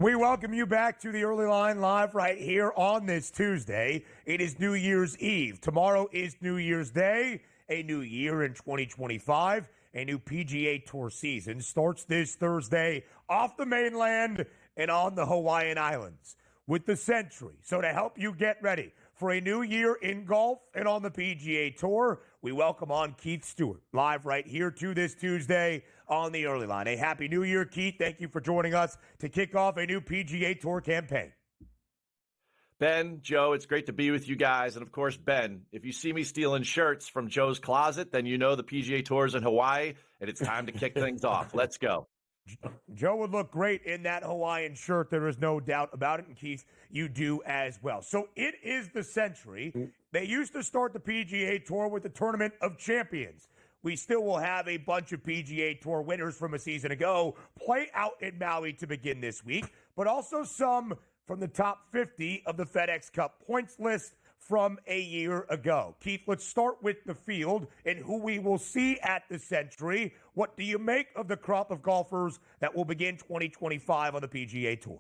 We welcome you back to the Early Line Live right here on this Tuesday. It is New Year's Eve. Tomorrow is New Year's Day. A new year in 2025. A new PGA Tour season starts this Thursday off the mainland and on the Hawaiian Islands with the Sentry. So to help you get ready for a new year in golf and on the PGA Tour, we welcome on Keith Stewart live right here to this Tuesday on the Early Line. A happy new year, Keith. Thank you for joining us to kick off a new PGA Tour campaign. Ben, Joe, it's great to be with you guys. And of course, Ben, if you see me stealing shirts from Joe's closet, then you know the PGA Tour is in Hawaii and it's time to kick things off. Let's go. Joe would look great in that Hawaiian shirt. There is no doubt about it. And Keith, you do as well. So it is the Sentry. They used to start the PGA Tour with the Tournament of Champions. We still will have a bunch of PGA Tour winners from a season ago play out in Maui to begin this week, but also some from the top 50 of the FedEx Cup points list from a year ago. Keith, let's start with the field and who we will see at the Sentry. What do you make of the crop of golfers that will begin 2025 on the PGA Tour?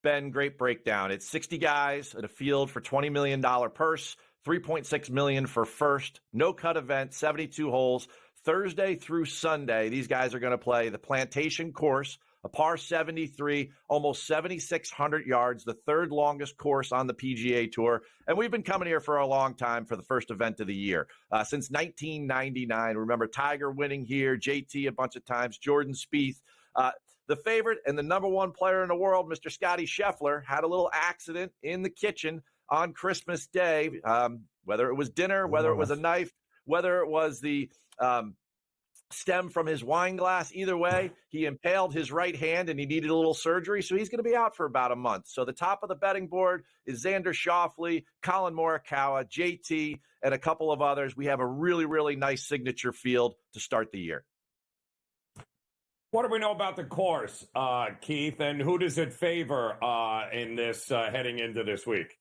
Ben, great breakdown. It's 60 guys at a field for $20 million purse, $3.6 million for first, no cut event, 72 holes, Thursday through Sunday. These guys are going to play the Plantation course, a par 73, almost 7,600 yards, the third longest course on the PGA Tour. And we've been coming here for a long time for the first event of the year. Since 1999, remember Tiger winning here, JT a bunch of times, Jordan Spieth. The favorite and the number one player in the world, Mr. Scotty Scheffler, had a little accident in the kitchen on Christmas Day, whether it was dinner, whether it was a knife, whether it was the stem from his wine glass. Either way, he impaled his right hand and he needed a little surgery, so he's going to be out for about a month. So the top of the betting board is Xander Schauffele, Colin Morikawa, JT, and a couple of others. We have a really, really nice signature field to start the year. What do we know about the course, Keith, and who does it favor in this heading into this week?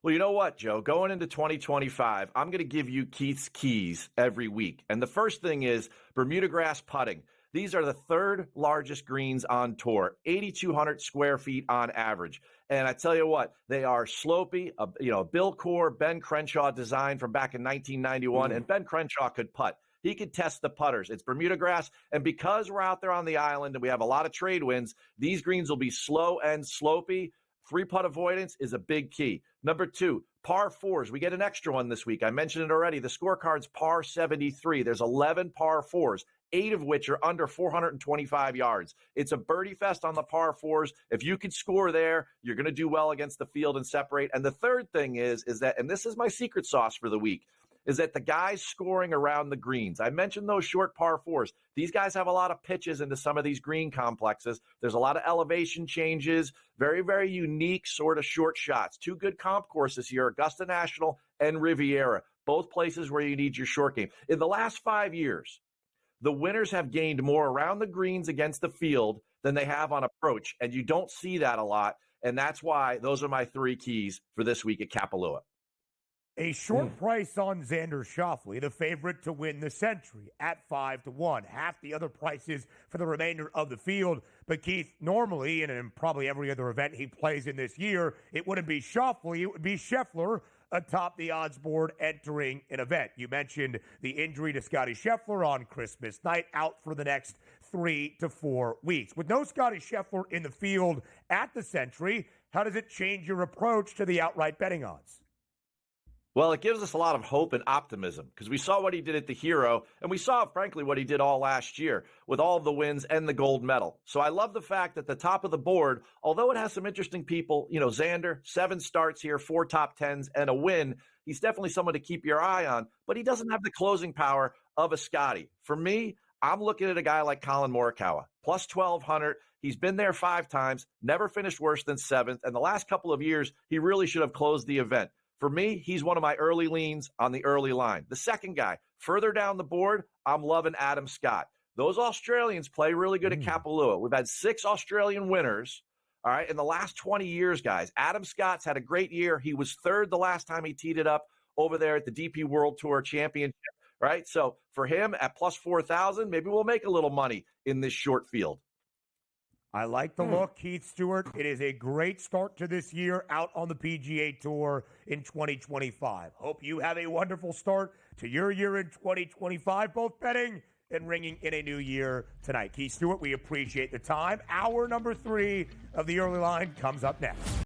Well, you know what, Joe? Going into 2025, I'm going to give you Keith's keys every week. And the first thing is Bermuda grass putting. These are the third largest greens on tour, 8,200 square feet on average. And I tell you what, they are slopey, Bill Core, Ben Crenshaw design from back in 1991, and Ben Crenshaw could putt. He could test the putters. It's Bermuda grass. And because we're out there on the island and we have a lot of trade winds, these greens will be slow and slopey. 3-putt avoidance is a big key. Number 2, par 4s. We get an extra one this week. I mentioned it already. The scorecard's par 73. There's 11 par 4s, 8 of which are under 425 yards. It's a birdie fest on the par 4s. If you could score there, you're going to do well against the field and separate. And the third thing is that, and this is my secret sauce for the week, is that the guys scoring around the greens. I mentioned those short par 4s. These guys have a lot of pitches into some of these green complexes. There's a lot of elevation changes, very, very unique sort of short shots. 2 good comp courses here, Augusta National and Riviera, both places where you need your short game. In the last 5 years, the winners have gained more around the greens against the field than they have on approach, and you don't see that a lot, and that's why those are my 3 keys for this week at Kapalua. A short price on Xander Schauffele, the favorite to win the Sentry at 5-1. Half the other prices for the remainder of the field. But Keith, normally, and in probably every other event he plays in this year, it wouldn't be Schauffele, it would be Scheffler atop the odds board entering an event. You mentioned the injury to Scotty Scheffler on Christmas night, out for the next 3 to 4 weeks. With no Scotty Scheffler in the field at the Sentry, how does it change your approach to the outright betting odds? Well, it gives us a lot of hope and optimism because we saw what he did at the Hero, and we saw, frankly, what he did all last year with all of the wins and the gold medal. So I love the fact that the top of the board, although it has some interesting people, Xander, 7 starts here, 4 top 10s, and a win, he's definitely someone to keep your eye on, but he doesn't have the closing power of a Scotty. For me, I'm looking at a guy like Colin Morikawa, plus 1,200. He's been there 5 times, never finished worse than 7th, and the last couple of years, he really should have closed the event. For me, he's one of my early leans on the early line. The second guy, further down the board, I'm loving Adam Scott. Those Australians play really good at Kapalua. We've had 6 Australian winners, all right, in the last 20 years, guys. Adam Scott's had a great year. He was 3rd the last time he teed it up over there at the DP World Tour Championship, right? So for him at plus 4,000, maybe we'll make a little money in this short field. I like the look, Keith Stewart. It is a great start to this year out on the PGA Tour in 2025. Hope you have a wonderful start to your year in 2025, both betting and ringing in a new year tonight. Keith Stewart, we appreciate the time. Hour number 3 of the early line comes up next.